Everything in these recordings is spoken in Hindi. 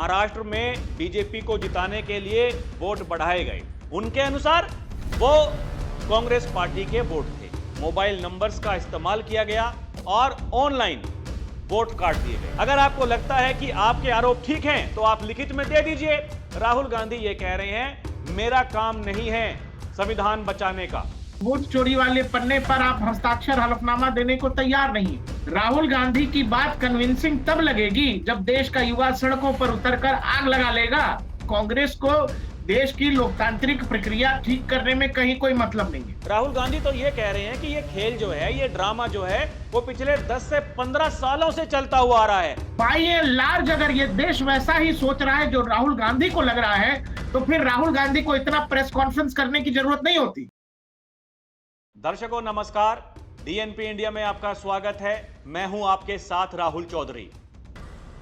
महाराष्ट्र में बीजेपी को जिताने के लिए वोट बढ़ाए गए। उनके अनुसार वो कांग्रेस पार्टी के वोट थे। मोबाइल नंबर्स का इस्तेमाल किया गया और ऑनलाइन वोट काट दिए गए। अगर आपको लगता है कि आपके आरोप ठीक हैं तो आप लिखित में दे दीजिए। राहुल गांधी ये कह रहे हैं, मेरा काम नहीं है संविधान बचाने का। वोट चोरी वाले पन्ने पर आप हस्ताक्षर हलफनामा देने को तैयार नहीं। राहुल गांधी की बात कन्विंसिंग तब लगेगी जब देश का युवा सड़कों पर उतरकर आग लगा लेगा। कांग्रेस को देश की लोकतांत्रिक प्रक्रिया ठीक करने में कहीं कोई मतलब नहीं है। राहुल गांधी तो ये कह रहे हैं कि ये खेल जो है, ये ड्रामा जो है, वो पिछले 10 से 15 सालों से चलता हुआ आ रहा है। बाई एंड लार्ज अगर ये देश वैसा ही सोच रहा है जो राहुल गांधी को लग रहा है, तो फिर राहुल गांधी को इतना प्रेस कॉन्फ्रेंस करने की जरूरत नहीं होती। दर्शकों नमस्कार, डीएनपी इंडिया में आपका स्वागत है। मैं हूं आपके साथ राहुल चौधरी।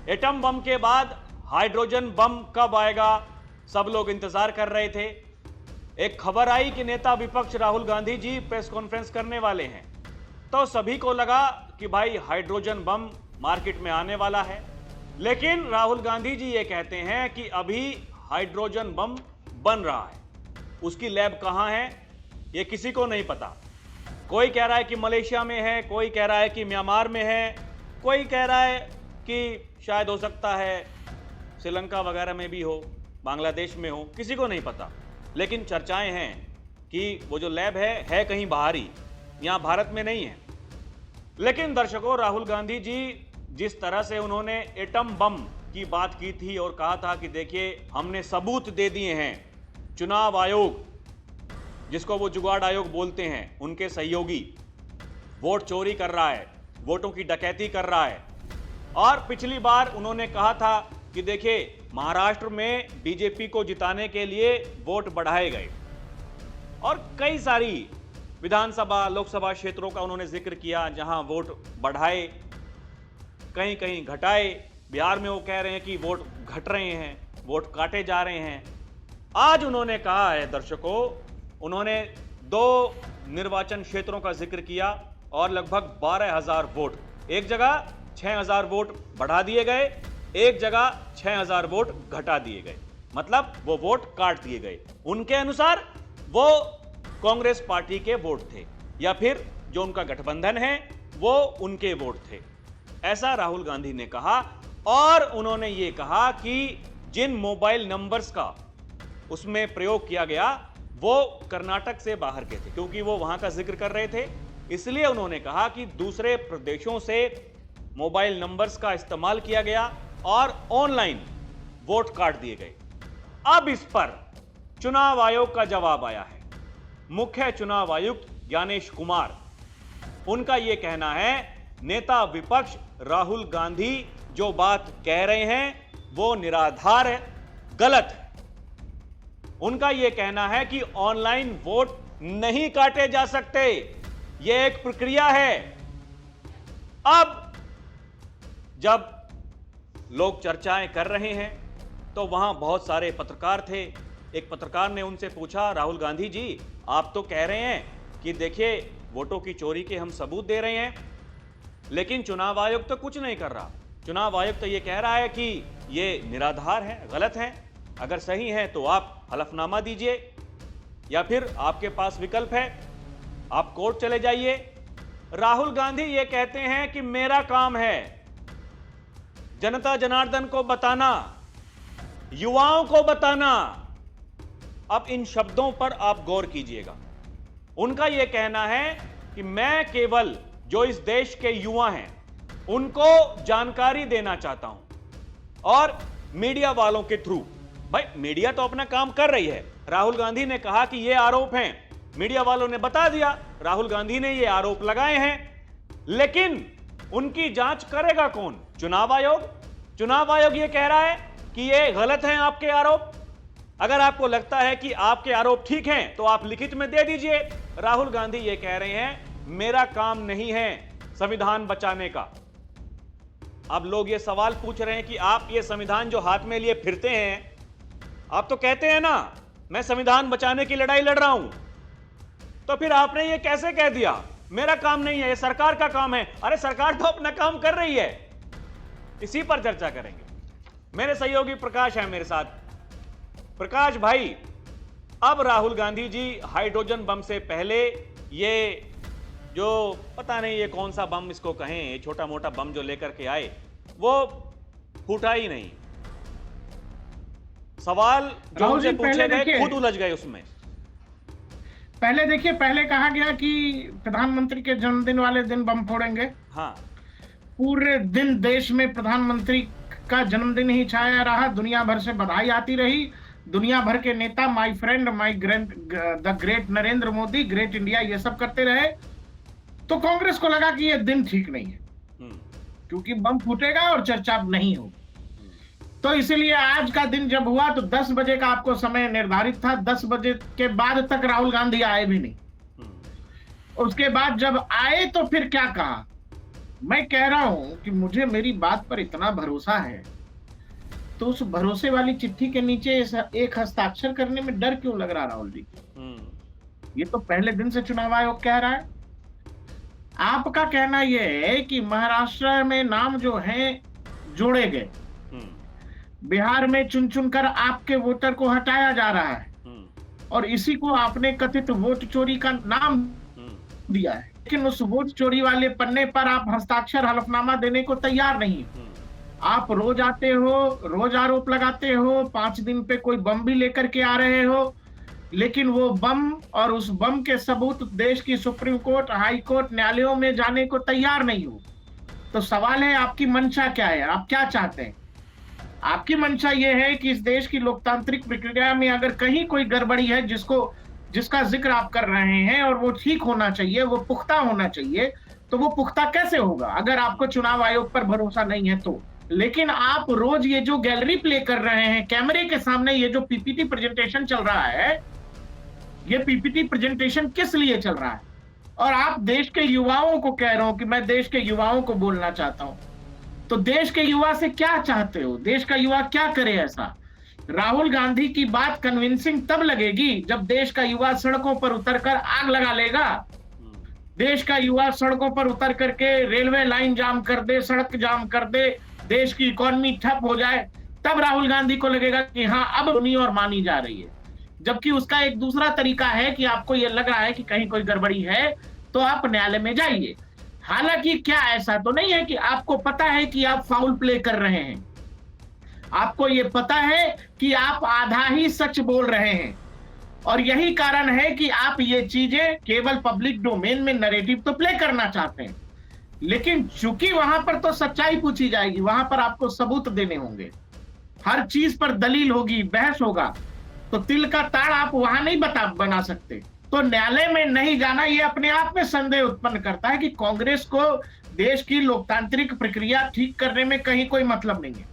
एटम बम के बाद हाइड्रोजन बम कब आएगा, सब लोग इंतजार कर रहे थे। एक खबर आई कि नेता विपक्ष राहुल गांधी जी प्रेस कॉन्फ्रेंस करने वाले हैं, तो सभी को लगा कि भाई हाइड्रोजन बम मार्केट में आने वाला है। लेकिन राहुल गांधी जी ये कहते हैं कि अभी हाइड्रोजन बम बन रहा है। उसकी लैब कहां है ये किसी को नहीं पता। कोई कह रहा है कि मलेशिया में है, कोई कह रहा है कि म्यांमार में है, कोई कह रहा है कि शायद हो सकता है श्रीलंका वगैरह में भी हो, बांग्लादेश में हो, किसी को नहीं पता। लेकिन चर्चाएं हैं कि वो जो लैब है कहीं बाहर ही, यहां भारत में नहीं है। लेकिन दर्शकों, राहुल गांधी जी जिस तरह से उन्होंने एटम बम की बात की थी और कहा था कि देखिए हमने सबूत दे दिए हैं, चुनाव आयोग जिसको वो जुगाड़ आयोग बोलते हैं, उनके सहयोगी वोट चोरी कर रहा है, वोटों की डकैती कर रहा है। और पिछली बार उन्होंने कहा था कि देखिए महाराष्ट्र में बीजेपी को जिताने के लिए वोट बढ़ाए गए और कई सारी विधानसभा लोकसभा क्षेत्रों का उन्होंने जिक्र किया जहां वोट बढ़ाए, कहीं कहीं घटाए। बिहार में वो कह रहे हैं कि वोट घट रहे हैं, वोट काटे जा रहे हैं। आज उन्होंने कहा है दर्शकों, उन्होंने 2 निर्वाचन क्षेत्रों का जिक्र किया और लगभग 12,000 वोट, एक जगह 6,000 वोट बढ़ा दिए गए, एक जगह 6,000 वोट घटा दिए गए, मतलब वो वोट काट दिए गए। उनके अनुसार वो कांग्रेस पार्टी के वोट थे या फिर जो उनका गठबंधन है वो उनके वोट थे, ऐसा राहुल गांधी ने कहा। और उन्होंने ये कहा कि जिन मोबाइल नंबर्स का उसमें प्रयोग किया गया वो कर्नाटक से बाहर के थे, क्योंकि वो वहां का जिक्र कर रहे थे, इसलिए उन्होंने कहा कि दूसरे प्रदेशों से मोबाइल नंबर्स का इस्तेमाल किया गया और ऑनलाइन वोट काट दिए गए। अब इस पर चुनाव आयोग का जवाब आया है। मुख्य चुनाव आयुक्त ज्ञानेश कुमार, उनका यह कहना है, नेता विपक्ष राहुल गांधी जो बात कह रहे हैं वो निराधार है, गलत है। उनका यह कहना है कि ऑनलाइन वोट नहीं काटे जा सकते, यह एक प्रक्रिया है। अब जब लोग चर्चाएं कर रहे हैं तो वहां बहुत सारे पत्रकार थे। एक पत्रकार ने उनसे पूछा, राहुल गांधी जी आप तो कह रहे हैं कि देखिए वोटों की चोरी के हम सबूत दे रहे हैं, लेकिन चुनाव आयोग तो कुछ नहीं कर रहा। चुनाव आयोग तो ये कह रहा है कि ये निराधार है, गलत है। अगर सही है तो आप हलफनामा दीजिए या फिर आपके पास विकल्प है, आप कोर्ट चले जाइए। राहुल गांधी ये कहते हैं कि मेरा काम है जनता जनार्दन को बताना, युवाओं को बताना। अब इन शब्दों पर आप गौर कीजिएगा। उनका यह कहना है कि मैं केवल जो इस देश के युवा हैं उनको जानकारी देना चाहता हूं और मीडिया वालों के थ्रू। भाई मीडिया तो अपना काम कर रही है। राहुल गांधी ने कहा कि ये आरोप हैं, मीडिया वालों ने बता दिया, राहुल गांधी ने ये आरोप लगाए हैं, लेकिन उनकी जांच करेगा कौन? चुनाव आयोग। चुनाव आयोग ये कह रहा है कि ये गलत हैं आपके आरोप। अगर आपको लगता है कि आपके आरोप ठीक हैं तो आप लिखित में दे दीजिए। राहुल गांधी ये कह रहे हैं, मेरा काम नहीं है संविधान बचाने का। अब लोग ये सवाल पूछ रहे हैं कि आप ये संविधान जो हाथ में लिए फिरते हैं, आप तो कहते हैं ना मैं संविधान बचाने की लड़ाई लड़ रहा हूं, तो फिर आपने ये कैसे कह दिया मेरा काम नहीं है, ये सरकार का काम है? अरे सरकार तो अपना काम कर रही है। इसी पर चर्चा करेंगे। मेरे सहयोगी प्रकाश है मेरे साथ। प्रकाश भाई, अब राहुल गांधी जी हाइड्रोजन बम से पहले ये जो पता नहीं ये कौन सा बम इसको कहें, ये छोटा मोटा बम जो लेकर के आए वो फूटा ही नहीं। सवाल जो उनसे पूछे गए खुद उलझ गए उसमें। पहले देखिए, पहले कहा गया कि प्रधानमंत्री के जन्मदिन वाले दिन बम फोड़ेंगे। हाँ, पूरे दिन देश में प्रधानमंत्री का जन्मदिन ही छाया रहा, दुनिया भर से बधाई आती रही, दुनिया भर के नेता my friend my the great Narendra Modi, great India, ये सब करते रहे। तो कांग्रेस को लगा कि ये दिन ठीक नहीं है, क्योंकि बम फूटेगा और चर्चा नहीं हो। तो इसीलिए आज का दिन जब हुआ तो 10 बजे का आपको समय निर्धारित था। 10 बजे के बाद तक राहुल गांधी आए भी नहीं। उसके बाद जब आए तो फिर क्या कहा? मैं कह रहा हूं कि मुझे मेरी बात पर इतना भरोसा है, तो उस भरोसे वाली चिट्ठी के नीचे एक हस्ताक्षर करने में डर क्यों लग रहा राहुल जी? ये तो पहले दिन से चुनाव आयोग कह रहा है। आपका कहना यह है कि महाराष्ट्र में नाम जो है जोड़े गए, बिहार में चुन चुनकर आपके वोटर को हटाया जा रहा है, और इसी को आपने कथित वोट चोरी का नाम दिया है। लेकिन उस वोट चोरी वाले पन्ने पर आप हस्ताक्षर हलफनामा देने को तैयार नहीं। आप रोज आते हो, रोज आरोप लगाते हो, 5 दिन पे कोई बम भी लेकर के आ रहे हो, लेकिन वो बम और उस बम के सबूत देश की सुप्रीम कोर्ट, हाई कोर्ट, न्यायालयों में जाने को तैयार नहीं हो। तो सवाल है, आपकी मंशा क्या है? आप क्या चाहते हैं? आपकी मंशा ये है कि इस देश की लोकतांत्रिक प्रक्रिया में अगर कहीं कोई गड़बड़ी है जिसका जिक्र आप कर रहे हैं, और वो ठीक होना चाहिए, वो पुख्ता होना चाहिए, तो वो पुख्ता कैसे होगा अगर आपको चुनाव आयोग पर भरोसा नहीं है तो? लेकिन आप रोज ये जो गैलरी प्ले कर रहे हैं कैमरे के सामने, ये जो पीपीटी प्रेजेंटेशन चल रहा है, ये पीपीटी प्रेजेंटेशन किस लिए चल रहा है? और आप देश के युवाओं को कह रहे हो कि मैं देश के युवाओं को बोलना चाहता हूं। तो देश के युवा से क्या चाहते हो? देश का युवा क्या करे ऐसा? राहुल गांधी की बात कन्विंसिंग तब लगेगी जब देश का युवा सड़कों पर उतरकर आग लगा लेगा। देश का युवा सड़कों पर उतर करके रेलवे लाइन जाम कर दे, सड़क जाम कर दे, देश की इकोनॉमी ठप हो जाए, तब राहुल गांधी को लगेगा कि हाँ, अब सुनी और मानी जा रही है। जबकि उसका एक दूसरा तरीका है कि आपको ये लग रहा है कि कहीं कोई गड़बड़ी है तो आप न्यायालय में जाइए। हालांकि क्या ऐसा तो नहीं है कि आपको पता है कि आप फाउल प्ले कर रहे हैं, आपको ये पता है कि आप आधा ही सच बोल रहे हैं, और यही कारण है कि आप ये चीजें केवल पब्लिक डोमेन में नैरेटिव तो प्ले करना चाहते हैं, लेकिन चूंकि वहां पर तो सच्चाई पूछी जाएगी, वहां पर आपको सबूत देने होंगे, हर चीज पर दलील होगी, बहस होगा, तो तिल का ताड़ आप वहां नहीं बना सकते। तो न्यायालय में नहीं जाना ये अपने आप में संदेह उत्पन्न करता है कि कांग्रेस को देश की लोकतांत्रिक प्रक्रिया ठीक करने में कहीं कोई मतलब नहीं है।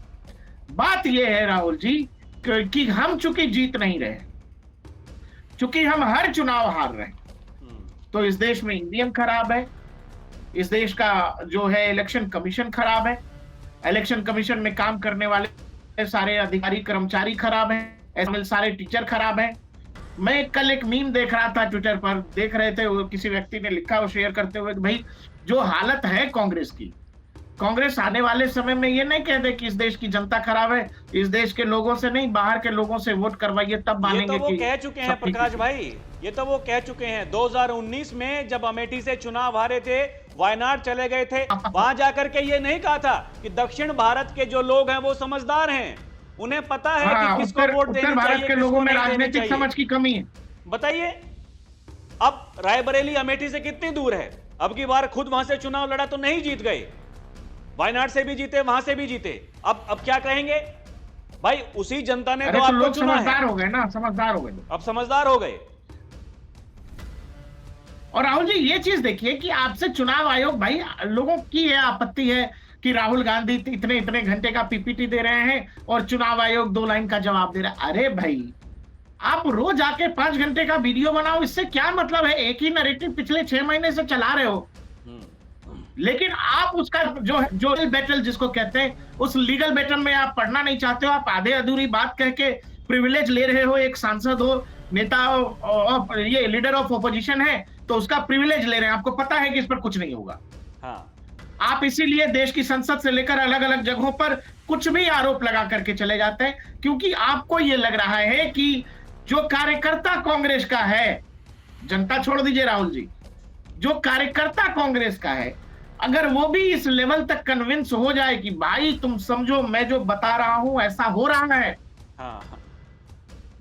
बात यह है राहुल जी कि हम चूंकि जीत नहीं रहे, चूंकि हम हर चुनाव हार रहे, तो इस देश में ईवीएम खराब है, इस देश का जो है इलेक्शन कमीशन खराब है, इलेक्शन कमीशन में काम करने वाले सारे अधिकारी कर्मचारी खराब हैं, सारे टीचर खराब हैं। मैं कल एक मीम देख रहा था, ट्विटर पर देख रहे थे, वो किसी व्यक्ति ने लिखा, वो शेयर करते हुए कि भाई जो हालत है कांग्रेस की, कांग्रेस आने वाले समय में ये नहीं कहते कि इस देश की जनता खराब है, इस देश के लोगों से नहीं, बाहर के लोगों से वोट करवाइए तब मानेंगे। ये तो वो कह चुके हैं प्रकाश भाई, ये तो वो कह चुके हैं। 2019 में जब अमेठी से चुनाव हारे थे, वायनाड चले गए थे, वहां जाकर के ये नहीं कहा था कि दक्षिण भारत के जो लोग हैं वो समझदार हैं, उन्हें पता है कि किसको वोट देनी चाहिए। भारत के लोगों में राजनीतिक समझ की कमी है। बताइए, अब रायबरेली अमेठी से कितनी दूर है? अब की बार खुद वहां से चुनाव लड़ा तो नहीं जीत गए, वायनाड से भी जीते, वहां से भी जीते। अब क्या कहेंगे भाई? उसी जनता ने तो आपको चुना है। समझदार हो गए ना, समझदार हो गए, अब समझदार हो गए। और राहुल जी ये चीज देखिए कि आपसे चुनाव आयोग, भाई लोगों की यह आपत्ति है कि राहुल गांधी इतने घंटे का पीपीटी दे रहे हैं और चुनाव आयोग 2 लाइन का जवाब दे रहा है। अरे भाई, आप रोज आके 5 घंटे का वीडियो बनाओ, इससे क्या मतलब है? एक ही नैरेटिव पिछले 6 महीने से चला रहे हो, लेकिन आप उसका जो बैटल जिसको कहते हैं, उस लीगल बैटल में आप पढ़ना नहीं चाहते हो। आप आधे अधूरी बात कह के प्रिविलेज ले रहे हो। एक सांसद हो, नेता हो, ये लीडर ऑफ ऑपोजिशन है, तो उसका प्रिविलेज ले रहे हैं, आपको पता है कि इस पर कुछ नहीं होगा। हाँ। आप इसीलिए देश की संसद से लेकर अलग अलग जगहों पर कुछ भी आरोप लगा करके चले जाते हैं, क्योंकि आपको ये लग रहा है कि जो कार्यकर्ता कांग्रेस का है, जनता छोड़ दीजिए राहुल जी, जो कार्यकर्ता कांग्रेस का है, अगर वो भी इस लेवल तक कन्विंस हो जाए कि भाई तुम समझो मैं जो बता रहा हूं ऐसा हो रहा है, हाँ, हाँ।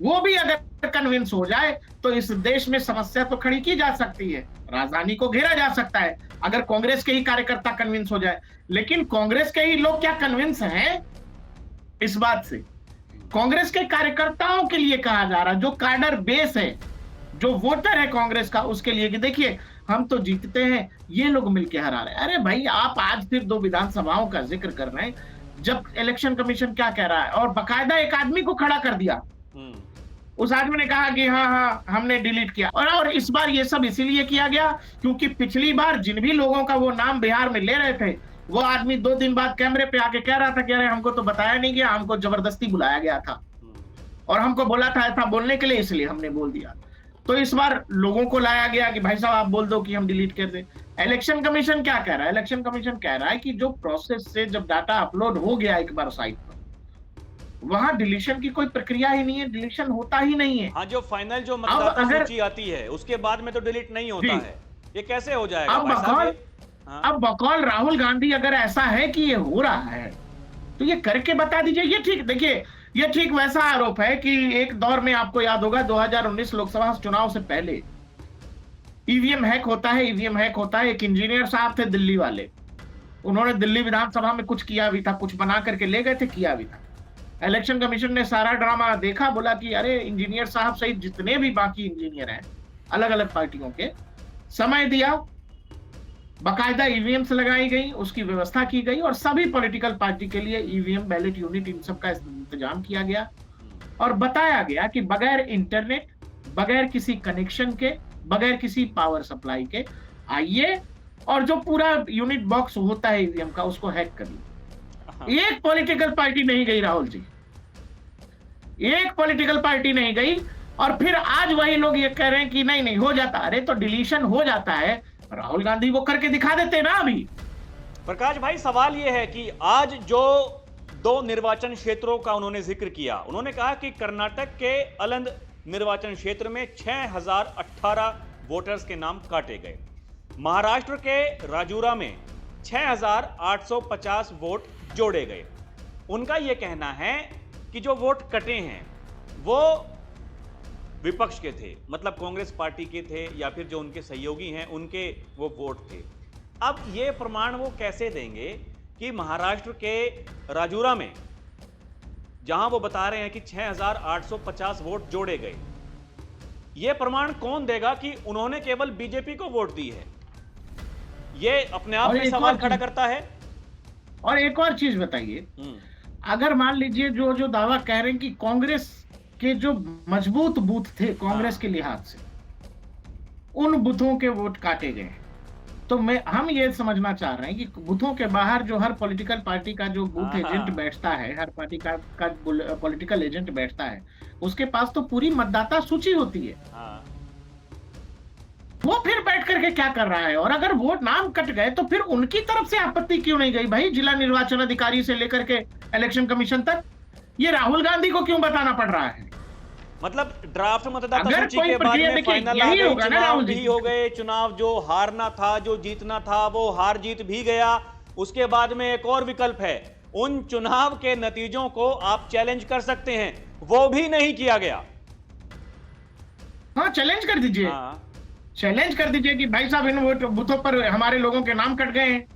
वो भी अगर कन्विंस हो जाए तो इस देश में समस्या तो खड़ी की जा सकती है, राजधानी को घेरा जा सकता है, अगर कांग्रेस के ही कार्यकर्ता कन्विंस हो जाए। लेकिन कांग्रेस के ही लोग क्या कन्विंस हैं इस बात से? कांग्रेस के कार्यकर्ताओं के लिए कहा जा रहा, जो कार्डर बेस है, जो वोटर है कांग्रेस का, उसके लिए कि देखिए हम तो जीतते हैं, ये लोग मिलकर हरा रहे हैं। अरे भाई, आप आज फिर 2 विधानसभाओं का जिक्र कर रहे हैं, जब इलेक्शन कमीशन क्या कह रहा है, और बाकायदा एक आदमी को खड़ा कर दिया। उस आदमी ने कहा कि हाँ हाँ हमने डिलीट किया, और इस बार ये सब इसीलिए किया गया क्योंकि पिछली बार जिन भी लोगों का वो नाम बिहार में ले रहे थे, वो आदमी 2 दिन बाद कैमरे पे आके कह रहा था कि अरे हमको तो बताया नहीं गया, हमको जबरदस्ती बुलाया गया था और हमको बोला था ऐसा बोलने के लिए, इसलिए हमने बोल दिया। तो इस बार लोगों को लाया गया कि भाई साहब आप बोल दो कि हम डिलीट कर दें। इलेक्शन कमीशन क्या कह रहा है? इलेक्शन कमीशन कह रहा है कि जो प्रोसेस से जब डाटा अपलोड हो गया एक बार साइट पर, वहां डिलीशन की कोई प्रक्रिया ही नहीं है, डिलीशन होता ही नहीं है। हाँ, जो फाइनल जो मतदाता सूची आती है उसके बाद में तो डिलीट नहीं होता है, ये कैसे हो जाएगा? अब बकौल राहुल गांधी अगर ऐसा है कि ये हो रहा है तो ये करके बता दीजिए। ये ठीक, देखिए ये ठीक वैसा आरोप है कि एक दौर में आपको याद होगा 2019 लोकसभा चुनाव से पहले ईवीएम हैक होता है, ईवीएम हैक होता है। एक इंजीनियर साहब थे दिल्ली वाले, उन्होंने दिल्ली विधानसभा में कुछ किया भी था, कुछ बना करके ले गए थे, किया भी था। इलेक्शन कमीशन ने सारा ड्रामा देखा, बोला कि अरे इंजीनियर साहब सहित जितने भी बाकी इंजीनियर हैं अलग अलग पार्टियों के, समय दिया, बाकायदा ईवीएम से लगाई गई, उसकी व्यवस्था की गई और सभी पॉलिटिकल पार्टी के लिए ईवीएम, बैलेट यूनिट, इन सब का इंतजाम किया गया और बताया गया कि बगैर इंटरनेट, बगैर किसी कनेक्शन के, बगैर किसी पावर सप्लाई के आइए और जो पूरा यूनिट बॉक्स होता है ईवीएम का उसको हैक करिए। एक पॉलिटिकल पार्टी नहीं गई राहुल जी, एक पॉलिटिकल पार्टी नहीं गई, और फिर आज वही लोग ये कह रहे हैं कि नहीं नहीं हो जाता। अरे तो डिलीशन हो जाता है, राहुल गांधी वो करके दिखा देते ना। अभी प्रकाश भाई, सवाल ये है कि आज जो 2 निर्वाचन क्षेत्रों का उन्होंने जिक्र किया, उन्होंने कहा कि कर्नाटक के अलंद निर्वाचन क्षेत्र में 6018 वोटर्स के नाम काटे गए, महाराष्ट्र के राजूरा में 6850 वोट जोड़े गए। उनका यह कहना है कि जो वोट कटे हैं वो विपक्ष के थे, मतलब कांग्रेस पार्टी के थे या फिर जो उनके सहयोगी हैं उनके वो वोट थे। अब ये प्रमाण वो कैसे देंगे कि महाराष्ट्र के राजूरा में जहां वो बता रहे हैं कि 6850 वोट जोड़े गए, ये प्रमाण कौन देगा कि उन्होंने केवल बीजेपी को वोट दी है? ये अपने आप में सवाल खड़ा करता है। और एक और चीज बताइए, अगर मान लीजिए जो दावा कह रहे हैं कि कांग्रेस के जो मजबूत बूथ थे कांग्रेस के लिहाज से, उन बूथों के वोट काटे गए, तो हम ये समझना चाह रहे हैं कि बूथों के बाहर जो हर पॉलिटिकल पार्टी का जो बूथ एजेंट बैठता है, हर पार्टी का पॉलिटिकल एजेंट बैठता है, उसके पास तो पूरी मतदाता सूची होती है। वो फिर बैठ करके क्या कर रहा है? और अगर वोट नाम कट गए तो फिर उनकी तरफ से आपत्ति क्यों नहीं गई भाई? जिला निर्वाचन अधिकारी से लेकर के इलेक्शन कमीशन तक ये राहुल गांधी को क्यों बताना पड़ रहा है? मतलब ड्राफ्ट मतदाता सूची के बाद में फाइनल आ गई, चुनाव भी हो गए, चुनाव जो हारना था, जो जीतना था, वो हार जीत भी गया। उसके बाद में एक और विकल्प है, उन चुनाव के नतीजों को आप चैलेंज कर सकते हैं, वो भी नहीं किया गया। हाँ, चैलेंज कर दीजिए, चैलेंज कर दीजिए कि भाई साहब इन बूथों पर हमारे लोगों के नाम कट गए हैं।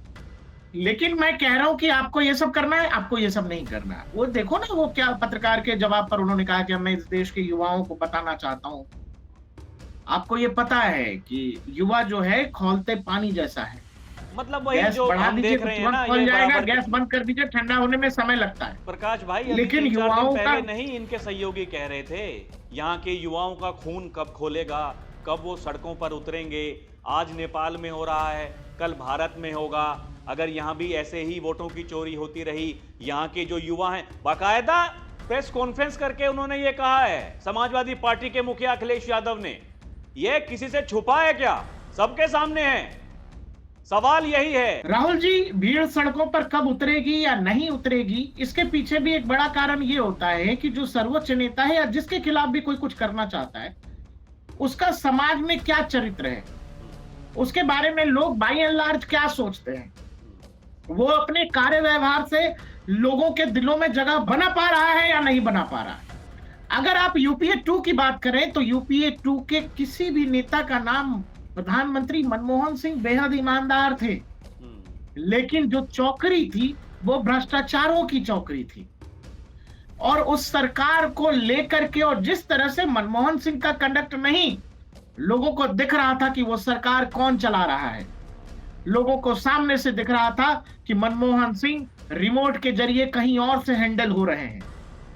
लेकिन मैं कह रहा हूं कि आपको ये सब करना है, आपको ये सब नहीं करना है। वो देखो ना, वो क्या पत्रकार के जवाब पर उन्होंने कहा कि मैं इस देश के युवाओं को बताना चाहता हूं, आपको ये पता है कि युवा जो है खौलते पानी जैसा है, मतलब वही जो हम देख रहे हैं ना, खोल जाएगा, गैस बंद कर दीजिए, ठंडा होने में समय लगता है। प्रकाश भाई, लेकिन युवाओं का नहीं, इनके सहयोगी कह रहे थे यहाँ के युवाओं का खून कब खोलेगा, कब वो सड़कों पर उतरेंगे। आज नेपाल में हो रहा है, कल भारत में होगा। अगर यहाँ भी ऐसे ही वोटों की चोरी होती रही, यहाँ के जो युवा हैं, बाकायदा प्रेस कॉन्फ्रेंस करके उन्होंने ये कहा है, समाजवादी पार्टी के मुखिया अखिलेश यादव ने, ये किसी से छुपा है क्या? सबके सामने है सवाल यही है। राहुल जी, भीड़ सड़कों पर कब उतरेगी या नहीं उतरेगी, इसके पीछे भी एक बड़ा कारण ये होता है कि जो सर्वोच्च नेता है या जिसके खिलाफ भी कोई कुछ करना चाहता है, उसका समाज में क्या चरित्र है, उसके बारे में लोग बाय एंड लार्ज क्या सोचते हैं, वो अपने कार्य व्यवहार से लोगों के दिलों में जगह बना पा रहा है या नहीं बना पा रहा है। अगर आप यूपीए 2 की बात करें तो यूपीए 2 के किसी भी नेता का नाम, प्रधानमंत्री मनमोहन सिंह बेहद ईमानदार थे, लेकिन जो चौकरी थी वो भ्रष्टाचारों की चौकरी थी। और उस सरकार को लेकर के और जिस तरह से मनमोहन सिंह का कंडक्ट नहीं, लोगों को दिख रहा था कि वो सरकार कौन चला रहा है। लोगों को सामने से दिख रहा था कि मनमोहन सिंह रिमोट के जरिए कहीं और से हैंडल हो रहे हैं।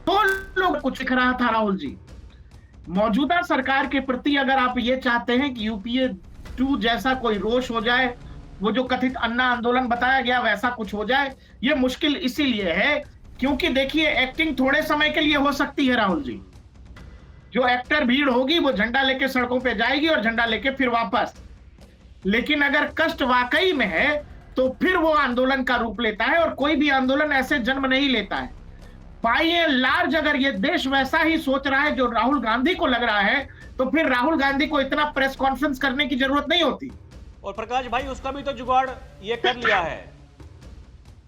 तो लोगों को दिख रहा था राहुल जी, मौजूदा सरकार के प्रति अगर आप ये चाहते हैं कि यूपीए 2 जैसा कोई रोष हो जाए, वो जो कथित अन्ना आंदोलन बताया गया वैसा कुछ हो जाए, ये मुश्किल इसीलिए है क्योंकि देखिए, एक्टिंग थोड़े समय के लिए हो सकती है राहुल जी। जो एक्टर भीड़ होगी वो झंडा लेके सड़कों पे जाएगी और झंडा लेके फिर वापस। लेकिन अगर कष्ट वाकई में है तो फिर वो आंदोलन का रूप लेता है, और कोई भी आंदोलन ऐसे जन्म नहीं लेता है। बाय एंड लार्ज अगर ये देश वैसा ही सोच रहा है जो राहुल गांधी को लग रहा है, तो फिर राहुल गांधी को इतना प्रेस कॉन्फ्रेंस करने की जरूरत नहीं होती। और प्रकाश भाई, उसका भी तो जुगाड़ ये कर लिया है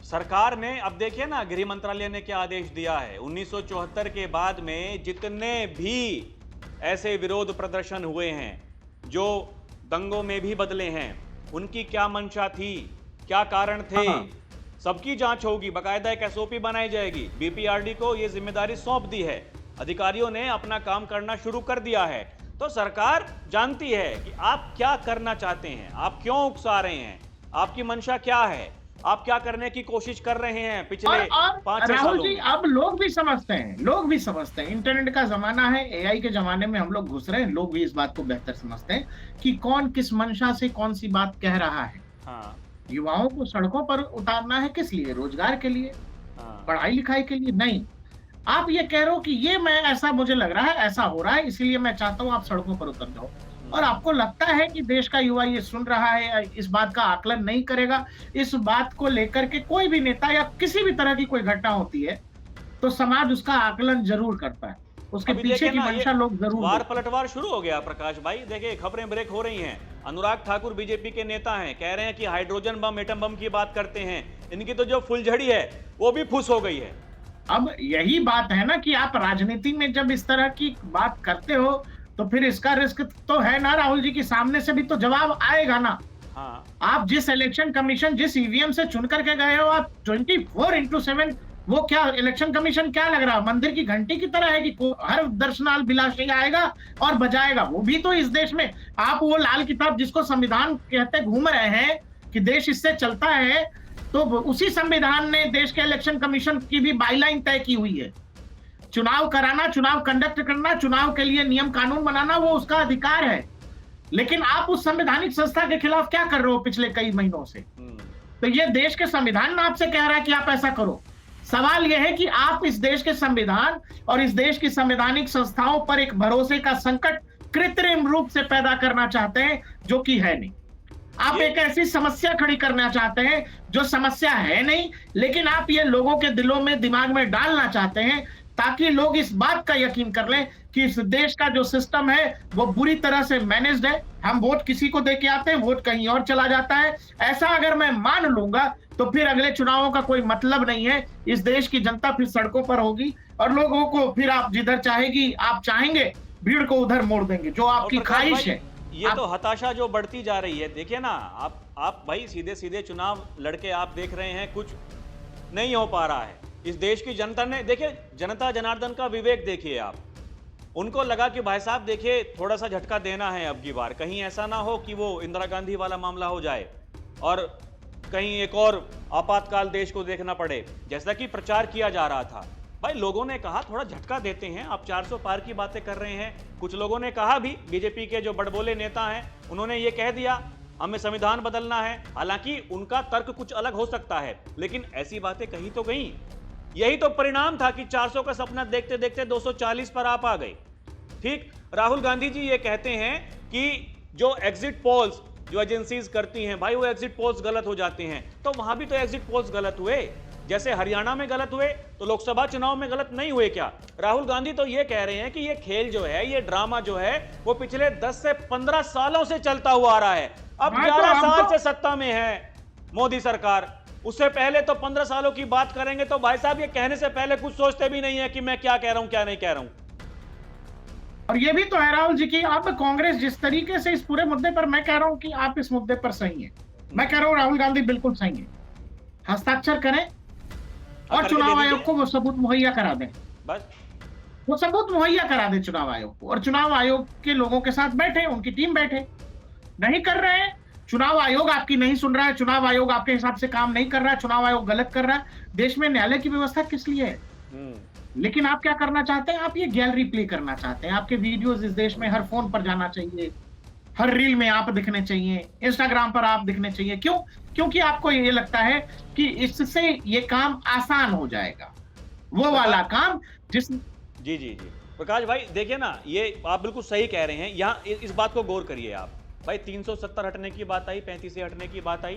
सरकार ने। अब देखिए ना, गृह मंत्रालय ने क्या आदेश दिया है। 1974 के बाद में जितने भी ऐसे विरोध प्रदर्शन हुए हैं जो दंगों में भी बदले हैं, उनकी क्या मंशा थी, क्या कारण थे, सबकी जांच होगी। बाकायदा एक एसओपी बनाई जाएगी। बीपीआरडी को यह जिम्मेदारी सौंप दी है। अधिकारियों ने अपना काम करना शुरू कर दिया है। तो सरकार जानती है कि आप क्या करना चाहते हैं, आप क्यों उकसा रहे हैं, आपकी मंशा क्या है, आप क्या करने की कोशिश कर रहे हैं पिछले 5-6 राहुल सालों जी, में। अब लोग भी समझते हैं, इंटरनेट का जमाना है, एआई के जमाने में हम लोग घुस रहे हैं। लोग भी इस बात को बेहतर समझते हैं कि कौन किस मंशा से कौन सी बात कह रहा है। हाँ, युवाओं को सड़कों पर उतारना है किस लिए? रोजगार के लिए, हाँ, पढ़ाई लिखाई के लिए नहीं। आप ये कह रहे हो कि ये मैं ऐसा मुझे लग रहा है, ऐसा हो रहा है, इसलिए मैं चाहता हूं आप सड़कों पर उतर जाओ। और आपको लगता है कि देश का युवा ये सुन रहा है, इस बात का आकलन नहीं करेगा। इस बात को लेकर के कोई भी नेता या किसी भी तरह की कोई घटना होती है तो समाज उसका आकलन जरूर करता है, उसके अभी पीछे देखिए की ना, मंशा ये लोग जरूर वार देखते हैं। पलटवार शुरू हो गया प्रकाश भाई। देखिए, खबरें ब्रेक हो रही हैं। अनुराग ठाकुर बीजेपी के नेता हैं, कह रहे हैं कि हाइड्रोजन बम, एटम बम की बात करते हैं। इनकी तो जो फुलझड़ी है वो भी फुस हो गई है। अब यही बात है ना कि आप राजनीति में जब इस तरह की बात करते हो तो फिर इसका रिस्क तो है ना राहुल जी, की सामने से भी तो जवाब आएगा ना। हाँ, आप जिस इलेक्शन कमीशन, जिस ईवीएम से चुन करके गए हो, आप 24/7, वो क्या इलेक्शन कमीशन क्या लग रहा है, मंदिर की घंटी की तरह है कि हर दर्शनाल बिलाशी आएगा और बजाएगा? वो भी तो इस देश में आप वो लाल किताब जिसको संविधान कहते घूम रहे हैं कि देश इससे चलता है, तो उसी संविधान ने देश के इलेक्शन कमीशन की भी बाइलाइन तय की हुई है। चुनाव कराना, चुनाव कंडक्ट करना, चुनाव के लिए नियम कानून बनाना, वो उसका अधिकार है। लेकिन आप उस संवैधानिक संस्था के खिलाफ क्या कर रहे हो पिछले कई महीनों से? तो ये देश के संविधान आपसे कह रहा है कि आप ऐसा करो। सवाल यह है कि आप इस देश के संविधान और इस देश की संवैधानिक संस्थाओं पर एक भरोसे का संकट कृत्रिम रूप से पैदा करना चाहते हैं, जो कि है नहीं। आप एक ऐसी समस्या खड़ी करना चाहते हैं जो समस्या है नहीं, लेकिन आप ये लोगों के दिलों में, दिमाग में डालना चाहते हैं ताकि लोग इस बात का यकीन कर लें कि इस देश का जो सिस्टम है वो बुरी तरह से मैनेज्ड है। हम वोट किसी को देके आते हैं, वोट कहीं और चला जाता है। ऐसा अगर मैं मान लूंगा तो फिर अगले चुनावों का कोई मतलब नहीं है। इस देश की जनता फिर सड़कों पर होगी और लोगों को फिर आप जिधर चाहेगी, आप चाहेंगे भीड़ को उधर मोड़ देंगे, जो आपकी ख्वाहिश है। ये तो हताशा जो बढ़ती जा रही है। देखिए ना, आप भाई सीधे सीधे चुनाव लड़के आप देख रहे हैं, कुछ नहीं हो पा रहा है। इस देश की जनता ने, देखिए जनता जनार्दन का विवेक देखिए आप। उनको लगा कि भाई साहब देखिए, थोड़ा सा झटका देना है अब की बार, कहीं ऐसा ना हो कि वो इंदिरा गांधी वाला मामला हो जाए और कहीं एक और आपातकाल देश को देखना पड़े, जैसा कि प्रचार किया जा रहा था। भाई लोगों ने कहा थोड़ा झटका देते हैं। आप 400 पार की बातें कर रहे हैं। कुछ लोगों ने कहा भी, बीजेपी के जो बड़बोले नेता हैं उन्होंने ये कह दिया हमें संविधान बदलना है। हालांकि उनका तर्क कुछ अलग हो सकता है, लेकिन ऐसी बातें कही तो गई। यही तो परिणाम था कि 400 का सपना देखते देखते 240 पर आप आ गए। ठीक, राहुल गांधी जी ये कहते हैं कि जो एग्जिट पोल्स जो एजेंसीज करती हैं भाई, वो एग्जिट पोल्स गलत हो जाते हैं, तो वहां भी तो एग्जिट पोल्स गलत हुए। जैसे हरियाणा में गलत हुए तो लोकसभा चुनाव में गलत नहीं हुए क्या? राहुल गांधी तो ये कह रहे हैं कि ये खेल जो है, ये ड्रामा जो है, वो पिछले 10 से 15 सालों से चलता हुआ आ रहा है। अब 11 साल से सत्ता में है मोदी सरकार, उससे पहले तो 15 सालों की बात करेंगे तो भाई साहब ये कहने से पहले कुछ सोचते भी नहीं है कि मैं क्या कह रहा हूं, क्या नहीं कह रहा हूं। और ये भी तो है राहुल जी की अब कांग्रेस जिस तरीके से इस पूरे मुद्दे पर, मैं कह रहा हूं कि आप इस मुद्दे पर सही हैं, मैं कह रहा हूं राहुल गांधी बिल्कुल सही है, हस्ताक्षर करें और चुनाव आयोग को वो सबूत मुहैया करा दें, बस वो सबूत मुहैया करा दें चुनाव आयोग को, और चुनाव आयोग के लोगों के साथ बैठे, उनकी टीम बैठे। नहीं कर रहे हैं, चुनाव आयोग आपकी नहीं सुन रहा है, चुनाव आयोग आपके हिसाब से काम नहीं कर रहा है, चुनाव आयोग गलत कर रहा है, देश में न्यायालय की व्यवस्था किस लिए है? लेकिन आप क्या करना चाहते हैं? आप ये गैलरी प्ले करना चाहते हैं। आपके वीडियोस इस देश में हर फोन पर जाना चाहिए, हर रील में आप दिखने चाहिए, इंस्टाग्राम पर आप दिखने चाहिए। क्यों? क्योंकि आपको ये लगता है कि इससे ये काम आसान हो जाएगा, वो वाला काम जिस जी जी जी प्रकाश भाई देखिए ना, ये आप बिल्कुल सही कह रहे हैं। यहाँ इस बात को गौर करिए आप भाई, 370 हटने की बात आई, 35 से हटने की बात आई,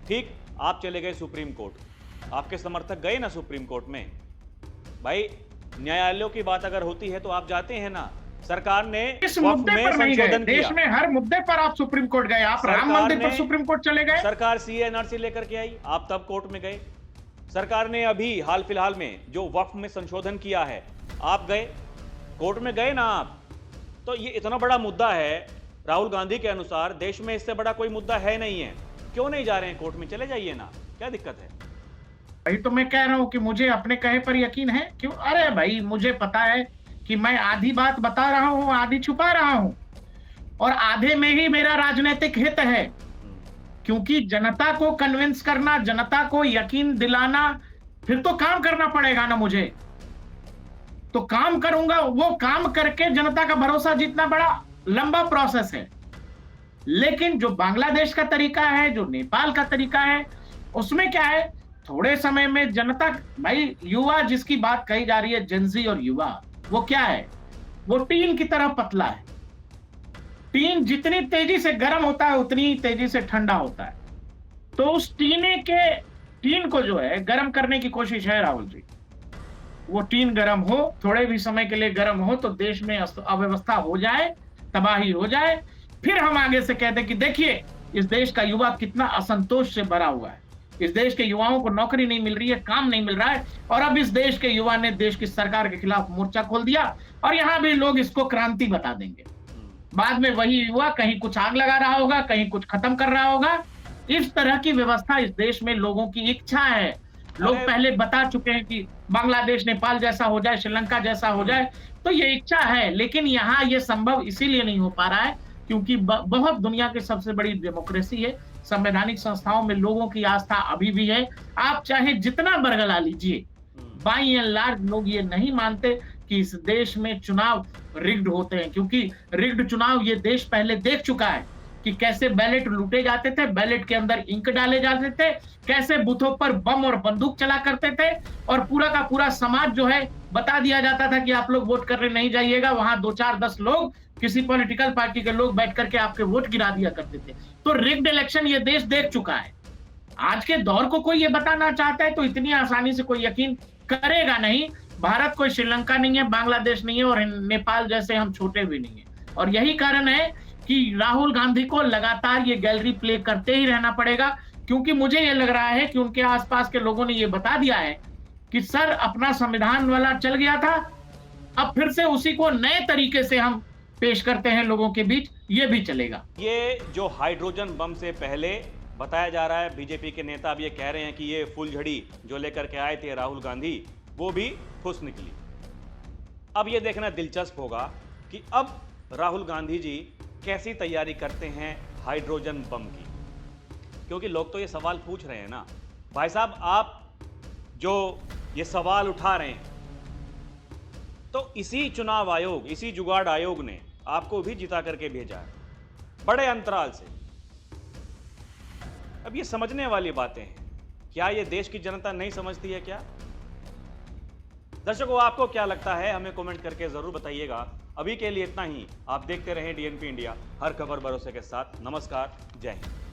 ठीक, आप चले गए सुप्रीम कोर्ट, आपके समर्थक गए ना सुप्रीम कोर्ट में। भाई न्यायालयों की बात अगर होती है तो आप जाते हैं ना, सरकार ने इस मुद्दे पर नहीं गए, देश में हर मुद्दे पर आप सुप्रीम कोर्ट गए, आप राम मंदिर पर सुप्रीम कोर्ट चले गए, सरकार सीए एनआरसी लेकर के आई, आप तब कोर्ट में गए। सरकार ने अभी हाल फिलहाल में जो वक्फ में संशोधन किया है, आप गए कोर्ट में, गए ना आप। तो ये इतना बड़ा मुद्दा है राहुल गांधी के अनुसार, देश में इससे बड़ा कोई मुद्दा है नहीं है, क्यों नहीं जा रहे हैं कोर्ट में? चले जाइए ना, क्या दिक्कत है? भाई तो मैं कह रहा हूं कि मुझे अपने कहे पर यकीन है। क्यों? अरे भाई मुझे पता है कि मैं आधी बात बता रहा हूं, आधी छुपा रहा हूं, और आधे में ही मेरा राजनीतिक हित है, क्योंकि जनता को कन्विंस करना, जनता को यकीन दिलाना, फिर तो काम करना पड़ेगा ना मुझे, तो काम करूंगा। वो काम करके जनता का भरोसा जीतना बड़ा लंबा प्रोसेस है, लेकिन जो बांग्लादेश का तरीका है, जो नेपाल का तरीका है, उसमें क्या है, थोड़े समय में जनता, भाई युवा जिसकी बात कही जा रही है, जेनजी और युवा, वो क्या है, वो टीन की तरह पतला है। टीन जितनी तेजी से गर्म होता है उतनी ही तेजी से ठंडा होता है। तो उस टीन को जो है गर्म करने की कोशिश है राहुल जी। वो टीन गर्म हो, थोड़े भी समय के लिए गर्म हो, तो देश में अव्यवस्था हो जाए, तबाही हो जाए, फिर हम आगे से कहते कि देखिए इस देश का युवा कितना असंतोष से भरा हुआ है, इस देश के युवाओं को नौकरी नहीं मिल रही है, काम नहीं मिल रहा है, और अब इस देश के युवा ने देश की सरकार के खिलाफ मोर्चा खोल दिया, और यहां भी लोग इसको क्रांति बता देंगे। बाद में वही युवा कहीं कुछ आग लगा रहा होगा, कहीं कुछ खत्म कर रहा होगा। इस तरह की व्यवस्था इस देश में लोगों की इच्छा है। लोग पहले बता चुके हैं कि बांग्लादेश नेपाल जैसा हो जाए, श्रीलंका जैसा हो जाए, तो ये इच्छा है, लेकिन यहाँ ये संभव इसीलिए नहीं हो पा रहा है क्योंकि बहुत दुनिया की सबसे बड़ी डेमोक्रेसी है, संवैधानिक संस्थाओं में लोगों की आस्था अभी भी है। आप चाहे जितना बरगला लीजिए, बाई एंड लार्ज लोग ये नहीं मानते कि इस देश में चुनाव रिग्ड होते हैं, क्योंकि रिग्ड चुनाव ये देश पहले देख चुका है कि कैसे बैलेट लूटे जाते थे, बैलेट के अंदर इंक डाले जाते थे, कैसे बूथों पर बम और बंदूक चला करते थे, और पूरा का पूरा समाज जो है बता दिया जाता था कि आप लोग वोट करने नहीं जाइएगा, वहां 2 4 10 लोग, किसी पॉलिटिकल पार्टी के लोग बैठ करके आपके वोट गिरा दिया करते थे। तो रिग्ड इलेक्शन ये देश देख चुका है। आज के दौर को कोई ये बताना चाहता है तो इतनी आसानी से कोई यकीन करेगा नहीं। भारत कोई श्रीलंका नहीं है, बांग्लादेश नहीं है, और नेपाल जैसे हम छोटे भी नहीं है। और यही कारण है कि राहुल गांधी को लगातार ये गैलरी प्ले करते ही रहना पड़ेगा, क्योंकि मुझे ये लग रहा है कि उनके आसपास के लोगों ने ये बता दिया है कि सर अपना संविधान वाला चल गया था, अब फिर से उसी को नए तरीके से हम पेश करते हैं लोगों के बीच, ये भी चलेगा। ये जो हाइड्रोजन बम से पहले बताया जा रहा है, बीजेपी के नेता अब ये कह रहे हैं कि ये फुलझड़ी जो लेकर के आए थे राहुल गांधी, वो भी खुश निकली। अब ये देखना दिलचस्प होगा कि अब राहुल गांधी जी कैसी तैयारी करते हैं हाइड्रोजन बम की, क्योंकि लोग तो ये सवाल पूछ रहे हैं ना भाई साहब, आप जो ये सवाल उठा रहे हैं, तो इसी चुनाव आयोग, इसी जुगाड़ आयोग ने आपको भी जिता करके भेजा है बड़े अंतराल से। अब ये समझने वाली बातें हैं, क्या ये देश की जनता नहीं समझती है क्या? दर्शकों, आपको क्या लगता है हमें कमेंट करके जरूर बताइएगा। अभी के लिए इतना ही। आप देखते रहें डीएनपी इंडिया, हर खबर भरोसे के साथ। नमस्कार, जय हिंद।